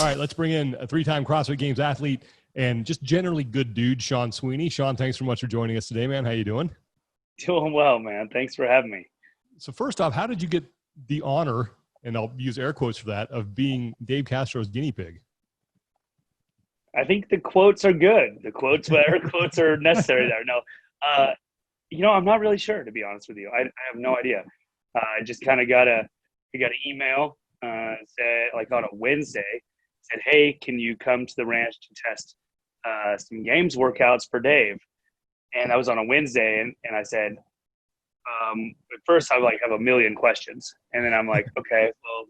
All right, let's bring in a 3-time CrossFit Games athlete and just generally good dude, Sean Sweeney. Sean, thanks so much for joining us today, man. How you doing? Doing well, man. Thanks for having me. So first off, how did you get the honor, and I'll use air quotes for that, of being Dave Castro's guinea pig? I think the quotes are good. The quotes, whatever quotes are necessary there. No, I'm not really sure, to be honest with you. I have no idea. I just kind of got an email, said like on a Wednesday, said, "Hey, can you come to the ranch to test some games workouts for Dave?" And that was on a Wednesday, and I said, at first I have a million questions, and then I'm like, okay, well,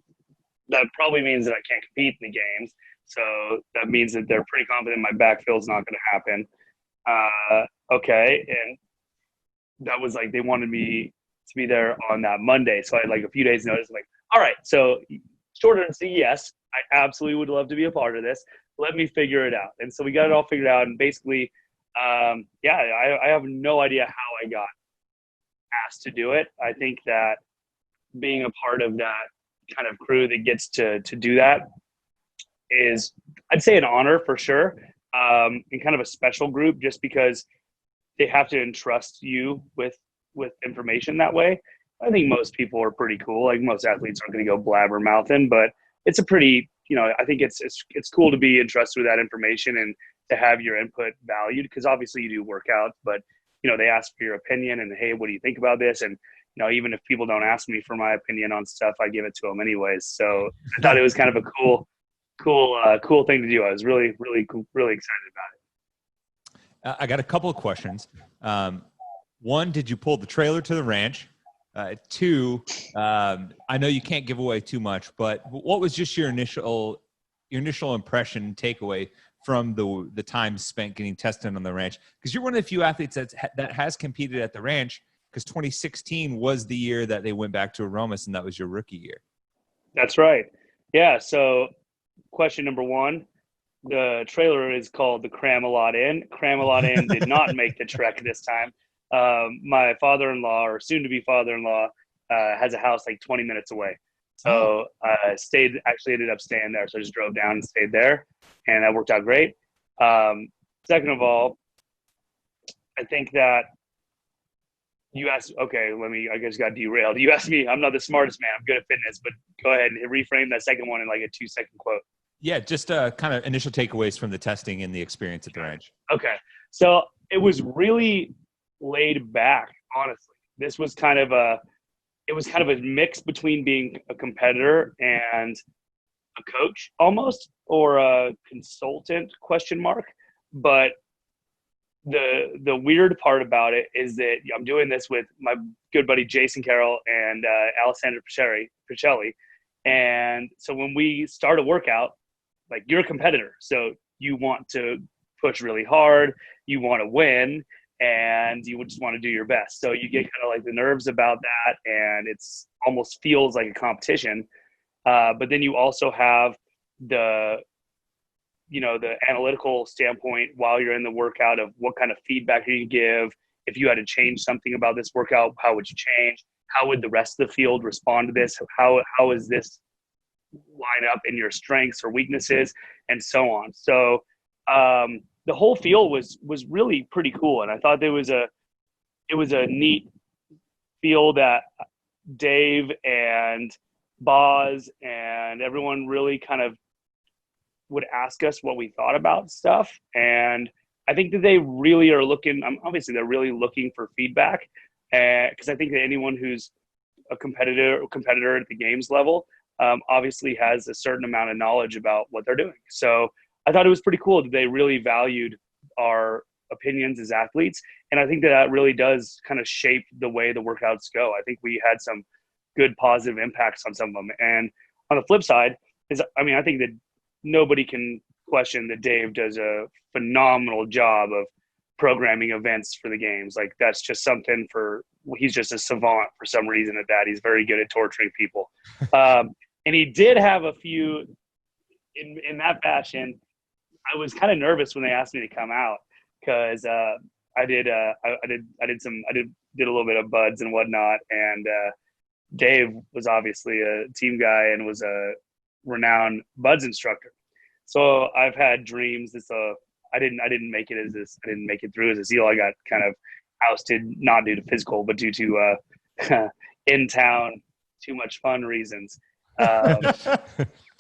that probably means that I can't compete in the games, so that means that they're pretty confident my backfill's not going to happen. Okay, and that was like they wanted me to be there on that Monday, so I had like a few days notice. I'm like, all right, so short answer, yes, I absolutely would love to be a part of this. Let me figure it out. And so we got it all figured out, and basically, I have no idea how I got asked to do it. I think that being a part of that kind of crew that gets to do that is, I'd say, an honor for sure, and kind of a special group just because they have to entrust you with information that way. I think most people are pretty cool. Like most athletes aren't going to go blabbermouthing, but it's a pretty, I think it's cool to be entrusted with that information and to have your input valued, because obviously you do workouts, but they ask for your opinion and, hey, what do you think about this? And even if people don't ask me for my opinion on stuff, I give it to them anyways. So I thought it was kind of a cool thing to do. I was really, really, really excited about it. I got a couple of questions. One, did you pull the trailer to the ranch? Two, I know you can't give away too much, but what was just your initial impression takeaway from the time spent getting tested on the ranch? Because you're one of the few athletes that has competed at the ranch, because 2016 was the year that they went back to Aromas, and that was your rookie year. That's right. Yeah. So question number one, the trailer is called the Cram-A-Lot Inn. Cram-A-Lot Inn did not make the trek this time. My father-in-law, or soon-to-be father-in-law, has a house like 20 minutes away. So I ended up staying there. So I just drove down and stayed there, and that worked out great. Second of all, I think that you asked, I guess got derailed. You asked me, I'm not the smartest man. I'm good at fitness, but go ahead and reframe that second one in like a 2-second quote. Yeah, just kind of initial takeaways from the testing and the experience at the ranch. Okay. So it was really laid back, honestly. This was kind of a mix between being a competitor and a coach almost, or a consultant ? But the weird part about it is that I'm doing this with my good buddy Jason Carroll and Alessandro Picelli. And so when we start a workout, like, you're a competitor, so you want to push really hard, you want to win, and you just want to do your best. So you get kind of like the nerves about that, and it's almost feels like a competition. But then you also have the analytical standpoint while you're in the workout of what kind of feedback you give. If you had to change something about this workout, how would you change? How would the rest of the field respond to this? How is this line up in your strengths or weaknesses, and so on. So the whole field was really pretty cool, and I thought it was a neat field that Dave and Boz and everyone really kind of would ask us what we thought about stuff. And I think that they really are looking, obviously they're really looking for feedback, because I think that anyone who's a competitor at the games level obviously has a certain amount of knowledge about what they're doing. So I thought it was pretty cool that they really valued our opinions as athletes. And I think that really does kind of shape the way the workouts go. I think we had some good positive impacts on some of them. And on the flip side I think that nobody can question that Dave does a phenomenal job of programming events for the games. Like, that's just something he's just a savant for some reason at that. He's very good at torturing people. And he did have a few in that fashion. I was kind of nervous when they asked me to come out, because I did a little bit of buds and whatnot. And Dave was obviously a team guy and was a renowned buds instructor. So I've had dreams. I didn't make it as this. I didn't make it through as a SEAL. I got kind of ousted, not due to physical, but due to in town, too much fun reasons. That's a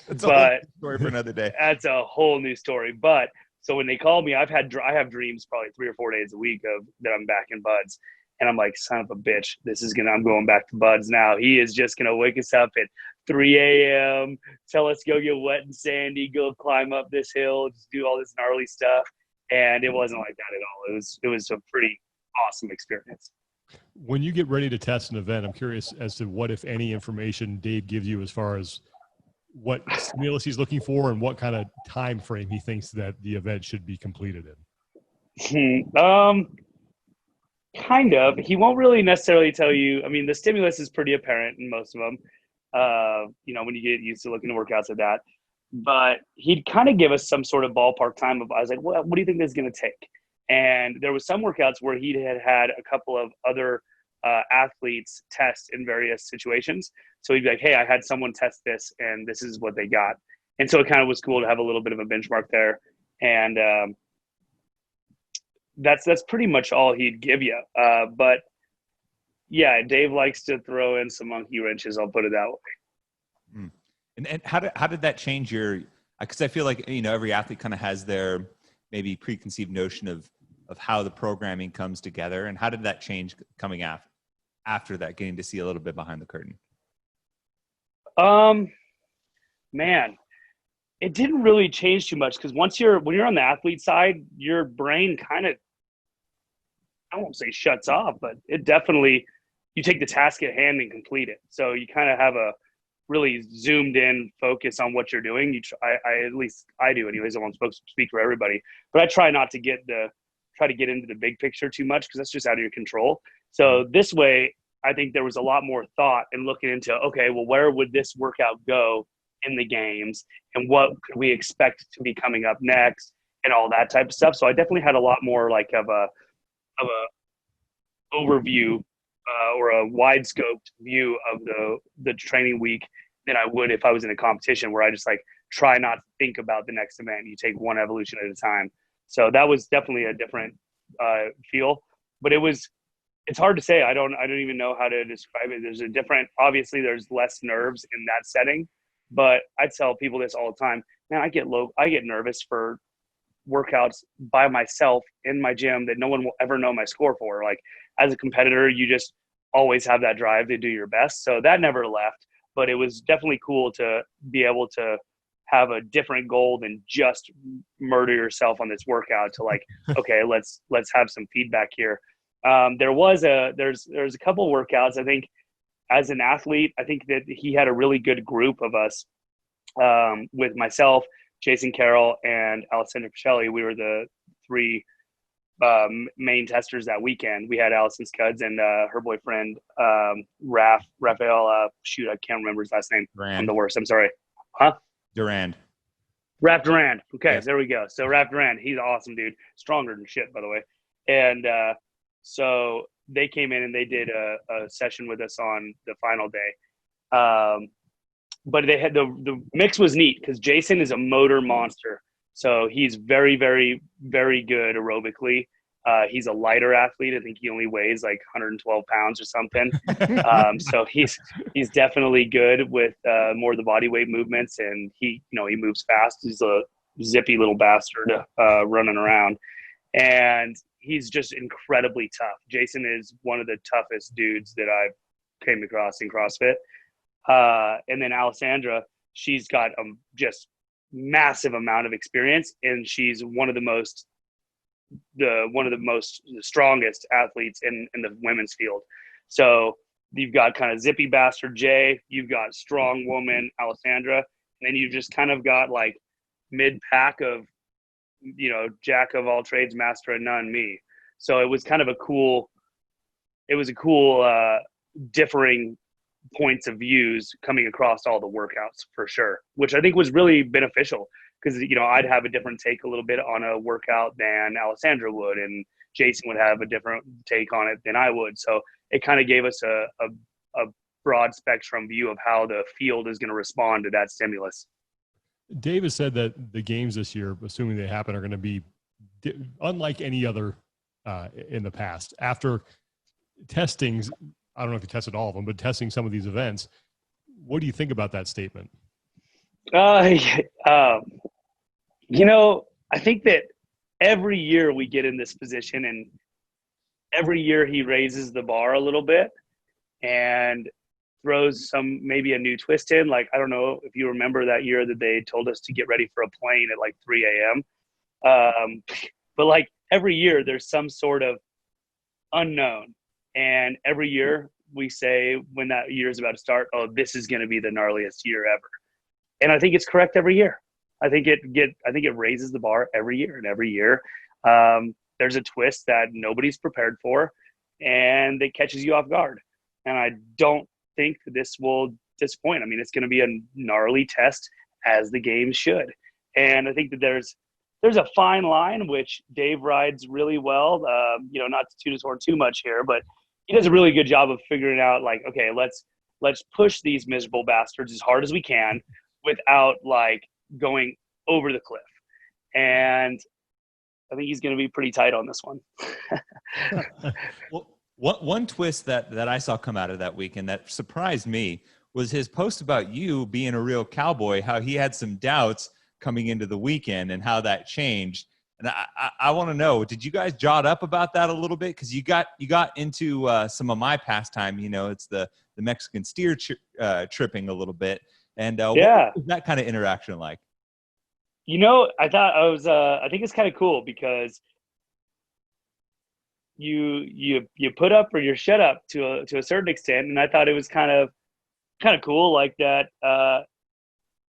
whole story for another day. That's a whole new story. But so when they call me, I have dreams probably 3 or 4 days a week of that I'm back in Buds. And I'm like, son of a bitch, I'm going back to Buds now. He is just going to wake us up at 3 a.m., tell us go get wet and sandy, go climb up this hill, just do all this gnarly stuff. And it wasn't like that at all. It was a pretty awesome experience. When you get ready to test an event, I'm curious as to what, if any, information Dave gives you as far as what stimulus he's looking for and what kind of time frame he thinks that the event should be completed in. Kind of. He won't really necessarily tell you. I mean, the stimulus is pretty apparent in most of them, when you get used to looking at workouts like that. But he'd kind of give us some sort of ballpark time I was like, well, what do you think this is going to take? And there was some workouts where he had a couple of other athletes test in various situations. So he'd be like, hey, I had someone test this and this is what they got. And so it kind of was cool to have a little bit of a benchmark there. And that's pretty much all he'd give you. But yeah, Dave likes to throw in some monkey wrenches. I'll put it that way. And how did that change because I feel like, every athlete kind of has their maybe preconceived notion of how the programming comes together. And how did that change coming after that, getting to see a little bit behind the curtain? Man, it didn't really change too much because when you're on the athlete side, your brain kind of, I won't say shuts off, but it definitely, you take the task at hand and complete it. So you kind of have a really zoomed in focus on what you're doing. At least I do anyways. I won't speak for everybody, but I try not to get into the big picture too much because that's just out of your control. So this way, I think there was a lot more thought in looking into, okay, well, where would this workout go in the games and what could we expect to be coming up next and all that type of stuff. So I definitely had a lot more like of a overview or a wide scoped view of the training week than I would if I was in a competition where I just like try not to think about the next event. You take one evolution at a time. So that was definitely a different feel, but it's hard to say. I don't even know how to describe it. Obviously there's less nerves in that setting, but I tell people this all the time, man, I get nervous for workouts by myself in my gym that no one will ever know my score for. Like as a competitor, you just always have that drive to do your best. So that never left, but it was definitely cool to be able to have a different goal than just murder yourself on this workout to like, okay, let's have some feedback here. There's a couple workouts. I think as an athlete, I think that he had a really good group of us with myself, Jason Carroll, and Alessandra Pacelli. We were the three main testers that weekend. We had Allison Scuds and her boyfriend, Raphael. Shoot, I can't remember his last name. Durand. I'm the worst. I'm sorry. Huh? Durand. Raph Durand. Okay, yes. There we go. So Raph Durand, he's an awesome dude. Stronger than shit, by the way. And so they came in and they did a session with us on the final day. But they had the mix was neat because Jason is a motor monster. So he's very, very, very good aerobically. He's a lighter athlete. I think he only weighs like 112 pounds or something. So he's definitely good with more of the body weight movements, and he moves fast. He's a zippy little bastard running around, and he's just incredibly tough. Jason is one of the toughest dudes that I've came across in CrossFit. And then Alessandra, she's got just massive amount of experience, and she's one of the strongest athletes in the women's field. So you've got kind of zippy bastard Jay, you've got strong woman Alessandra, and then you've just kind of got like mid pack of jack of all trades, master of none, me. So it was kind of a cool differing points of views coming across all the workouts for sure, which I think was really beneficial because I'd have a different take a little bit on a workout than Alessandra would, and Jason would have a different take on it than I would. So it kind of gave us a broad spectrum view of how the field is going to respond to that stimulus. Dave has said that the games this year, assuming they happen, are going to be unlike any other in the past. After testings, I don't know if you tested all of them, but testing some of these events, what do you think about that statement? You know, I think that every year we get in this position, and every year he raises the bar a little bit and throws maybe a new twist in. Like, I don't know if you remember that year that they told us to get ready for a plane at like 3 a.m. But like every year there's some sort of unknown. And every year we say when that year is about to start, oh, this is going to be the gnarliest year ever. And I think it's correct every year. I think it raises the bar every year, and every year there's a twist that nobody's prepared for, and it catches you off guard. And I don't think this will disappoint. I mean, it's going to be a gnarly test, as the game should. And I think that there's a fine line, which Dave rides really well. Not to toot his horn too much here, but he does a really good job of figuring out, like, okay, let's push these miserable bastards as hard as we can without like going over the cliff. And I think he's going to be pretty tight on this one. Well, one twist that I saw come out of that weekend that surprised me was his post about you being a real cowboy, how he had some doubts coming into the weekend and how that changed. And I want to know, did you guys jot up about that a little bit? Because you got into some of my pastime. It's the Mexican steer tripping a little bit. And what was that kind of interaction like? I think it's kind of cool because you put up or you shut up to a certain extent, and I thought it was kind of cool, like that.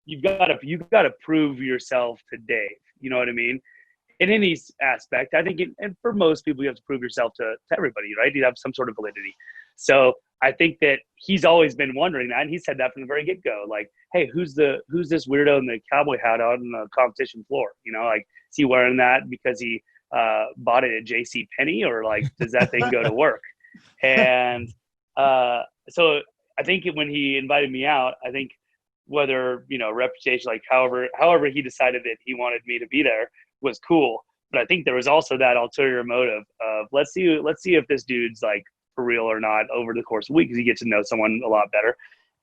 You've got to prove yourself to Dave. You know what I mean? In any aspect, I think, and for most people, you have to prove yourself to everybody, right? You have some sort of validity. So I think that he's always been wondering that, and he said that from the very get-go. Like, hey, who's this weirdo in the cowboy hat out on the competition floor? Like, is he wearing that because he bought it at J.C. Penney, or like, does that thing go to work? And so I think when he invited me out, I think whether reputation, like however he decided that he wanted me to be there, was cool. But I think there was also that ulterior motive of let's see if this dude's like for real or not over the course of a week, because you get to know someone a lot better.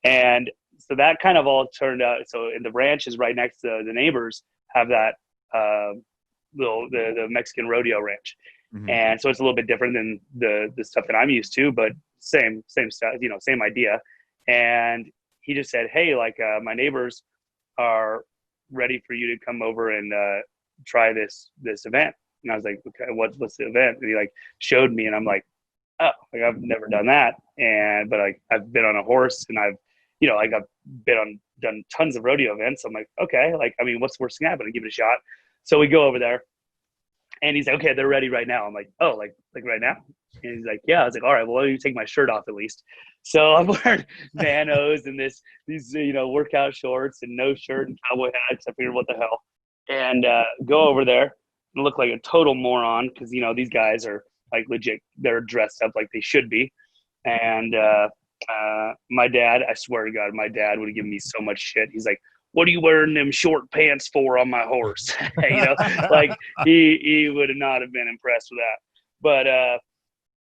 And so that kind of all turned out. So in the ranch is right next to the neighbors have that the Mexican rodeo ranch. Mm-hmm. And so it's a little bit different than the stuff that I'm used to, but same stuff, same idea. And he just said, hey, like my neighbors are ready for you to come over and try this event. And I was like, okay, what's the event? And he like showed me, and I'm like, oh, like I've never done that. But like I've been on a horse, and I've done tons of rodeo events. I'm like, okay, like, I mean, what's the worst thing happening? Give it a shot. So we go over there, and he's like, okay, they're ready right now. I'm like, oh, like right now? And he's like, yeah. I was like, all right, well, let me take my shirt off at least. So I'm wearing Vanos and these workout shorts and no shirt and cowboy hats. I figured, what the hell? And go over there and look like a total moron, because these guys are like legit. They're dressed up like they should be. And my dad, I swear to God, my dad would have given me so much shit. He's like, what are you wearing them short pants for on my horse? Like he would not have been impressed with that. But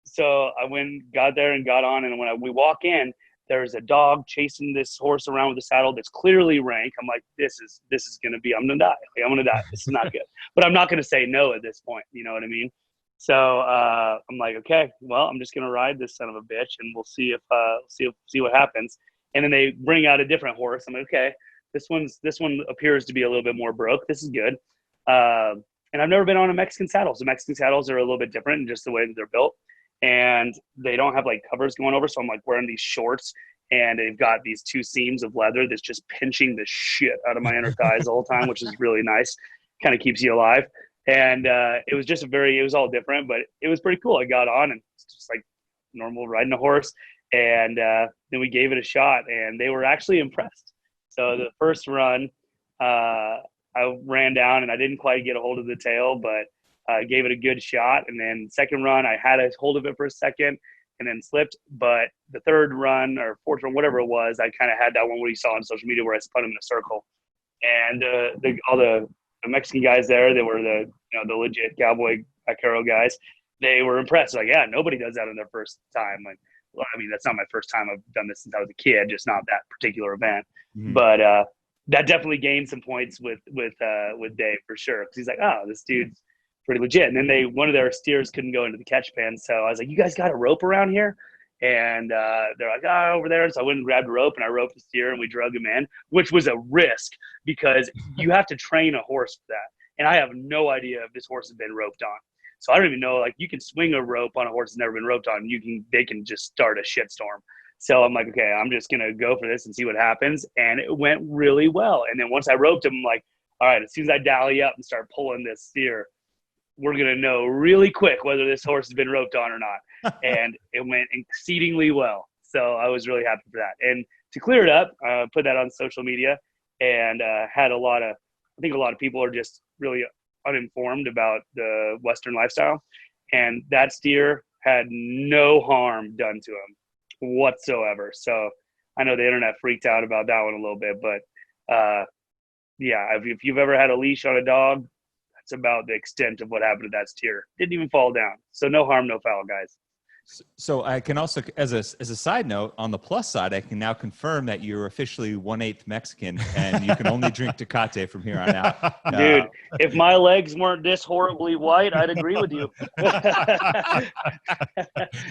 so I got there and got on, and when we walk in, there's a dog chasing this horse around with a saddle that's clearly rank. I'm like, this is gonna be, I'm gonna die. Like, I'm gonna die. This is not good. But I'm not gonna say no at this point. You know what I mean? So I'm like, okay, well, I'm just gonna ride this son of a bitch, and we'll see what happens. And then they bring out a different horse. I'm like, okay, this one appears to be a little bit more broke. This is good. And I've never been on a Mexican saddle. So Mexican saddles are a little bit different in just the way that they're built. And they don't have like covers going over. So I'm like wearing these shorts, and they've got these two seams of leather that's just pinching the shit out of my inner thighs the whole time, which is really nice. Kind of keeps you alive. And it was all different, but it was pretty cool. I got on, and it's just like normal riding a horse. And then we gave it a shot, and they were actually impressed. So the first run, I ran down, and I didn't quite get a hold of the tail, but gave it a good shot. And then second run, I had a hold of it for a second and then slipped. But the third run or fourth run, whatever it was, I kind of had that one where you saw on social media where I spun him in a circle. And all the Mexican guys there, they were the legit cowboy vaquero guys. They were impressed. Like, yeah, nobody does that on their first time. Like, well, I mean, that's not my first time. I've done this since I was a kid, just not that particular event. Mhm. But that definitely gained some points with Dave for sure. Because he's like, oh, this dude's pretty legit. And then one of their steers couldn't go into the catch pen, so I was like, you guys got a rope around here? And they're like, oh, over there. So I went and grabbed a rope, and I roped the steer, and we drug him in, which was a risk because you have to train a horse for that. And I have no idea if this horse has been roped on. So I don't even know, like, you can swing a rope on a horse that's never been roped on. They can just start a shitstorm. So I'm like, okay, I'm just going to go for this and see what happens. And it went really well. And then once I roped him, I'm like, all right, as soon as I dally up and start pulling this steer, we're going to know really quick whether this horse has been roped on or not. And it went exceedingly well. So I was really happy for that. And to clear it up, put that on social media, and had I think a lot of people are just really uninformed about the Western lifestyle. And that steer had no harm done to him whatsoever. So I know the internet freaked out about that one a little bit, but yeah, if you've ever had a leash on a dog, that's about the extent of what happened to that steer. Didn't even fall down. So no harm, no foul, guys. So I can also, as a side note, on the plus side, I can now confirm that you're officially 1/8 Mexican, and you can only drink Tecate from here on out. Dude, if my legs weren't this horribly white, I'd agree with you.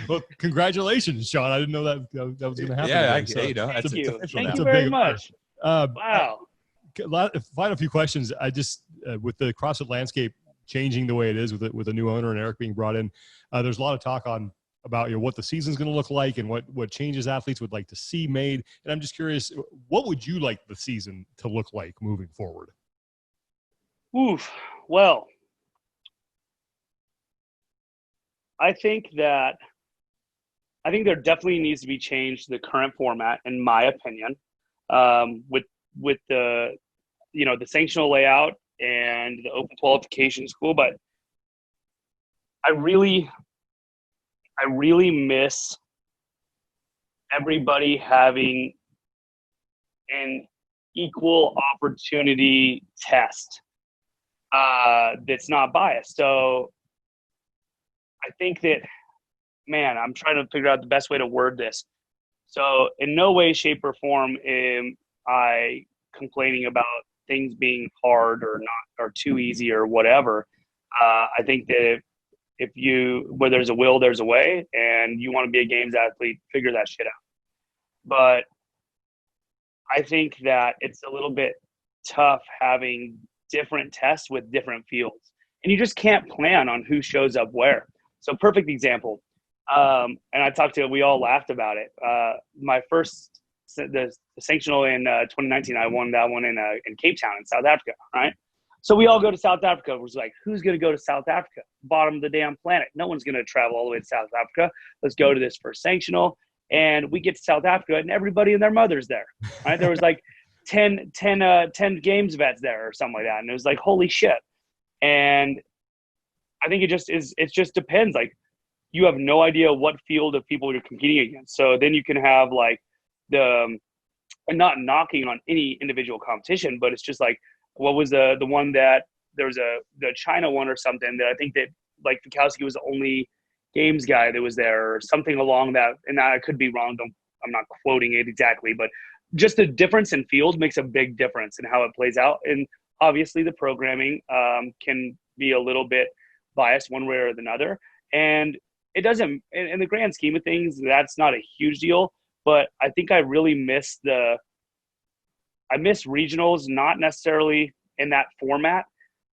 Well, congratulations, Sean. I didn't know that was going to happen. Yeah, today, you know, Thank you. Thank That's you a very big much. Wow. Final few questions. I just with the CrossFit landscape changing the way it is with a new owner and Eric being brought in, there's a lot of talk about what the season's going to look like and what changes athletes would like to see made. And I'm just curious, what would you like the season to look like moving forward? Oof. Well, I think there definitely needs to be change to the current format, in my opinion, with the the sanctional layout and the open qualification school. But I really miss everybody having an equal opportunity test that's not biased. So I think that, man, I'm trying to figure out the best way to word this. So in no way, shape, or form am I complaining about things being hard or not, or too easy or whatever. I think that where there's a will, there's a way, and you want to be a games athlete, figure that shit out. But I think that it's a little bit tough having different tests with different fields, and you just can't plan on who shows up where. So perfect example. And we all laughed about it. My first, the sanctional in 2019, I won that one in Cape Town in South Africa, right? So we all go to South Africa. It was like, who's going to go to South Africa? Bottom of the damn planet. No one's going to travel all the way to South Africa. Let's go to this first sanctional. And we get to South Africa, and everybody and their mother's there, right? There was like 10 games vets there or something like that. And it was like, holy shit. And I think it just depends. Like, you have no idea what field of people you're competing against. So then you can have like and not knocking on any individual competition, but it's just like, what was the one that there was the China one or something that I think that like Fikowski was the only games guy that was there or something along that. And I could be wrong. I'm not quoting it exactly, but just the difference in field makes a big difference in how it plays out. And obviously the programming can be a little bit biased one way or another. And it doesn't, in the grand scheme of things, that's not a huge deal. But I think I really miss regionals, not necessarily in that format.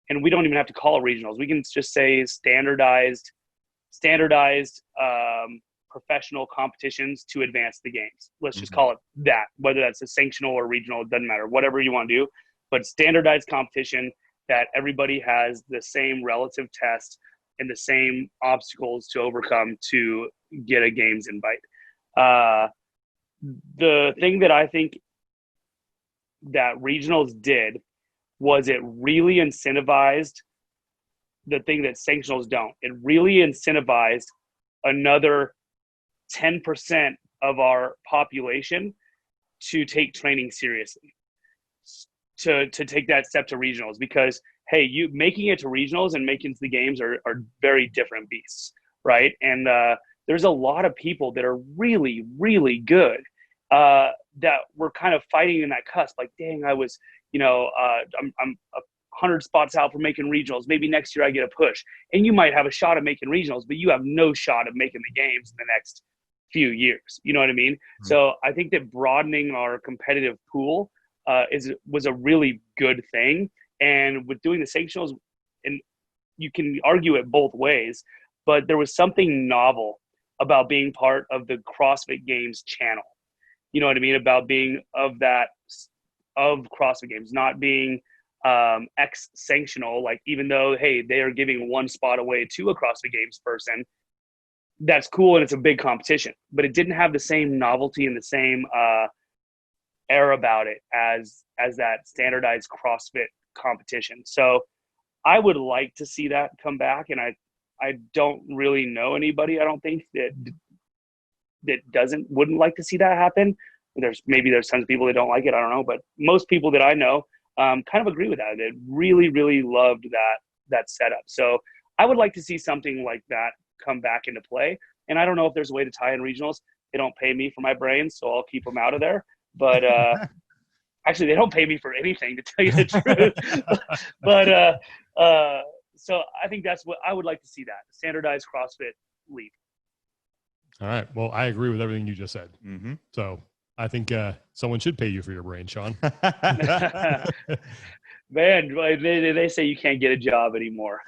And we don't even have to call it regionals. We can just say standardized professional competitions to advance the games. Let's just call it that, whether that's a sanctional or regional, it doesn't matter, whatever you want to do. But standardized competition that everybody has the same relative test and the same obstacles to overcome to get a games invite. The thing that I think that regionals did was it really incentivized the thing that sanctionals don't. It really incentivized another 10% of our population to take training seriously. to take that step to regionals, because hey, you making it to regionals and making it to the games are very different beasts, right? And there's a lot of people that are really, really good that were kind of fighting in that cusp. Like, dang, I was, I'm 100 spots out for making regionals. Maybe next year I get a push. And you might have a shot at making regionals, but you have no shot of making the games in the next few years. You know what I mean? Mm-hmm. So I think that broadening our competitive pool was a really good thing. And with doing the sanctionals, and you can argue it both ways, but there was something novel about being part of the CrossFit Games channel. You know what I mean? About being of CrossFit Games, not being ex-sanctional. Like, even though, hey, they are giving one spot away to a CrossFit Games person, that's cool and it's a big competition. But it didn't have the same novelty and the same air about it as that standardized CrossFit competition. So I would like to see that come back, and I don't really know anybody, I don't think, that wouldn't like to see that happen. There's tons of people that don't like it, I don't know, but most people that I know kind of agree with that. They really, really loved that setup. So I would like to see something like that come back into play. And I don't know if there's a way to tie in regionals. They don't pay me for my brains, so I'll keep them out of there. But actually, they don't pay me for anything, to tell you the truth. but so I think that's what I would like to see, that standardized CrossFit league. All right. Well, I agree with everything you just said. Mm-hmm. So I think someone should pay you for your brain, Sean. Man, they say you can't get a job anymore.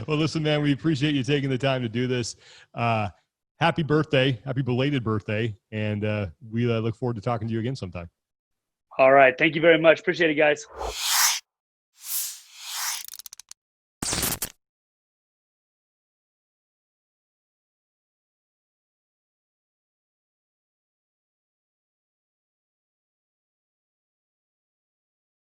Well, listen, man, we appreciate you taking the time to do this. Happy birthday. Happy belated birthday. And we look forward to talking to you again sometime. All right. Thank you very much. Appreciate it, guys.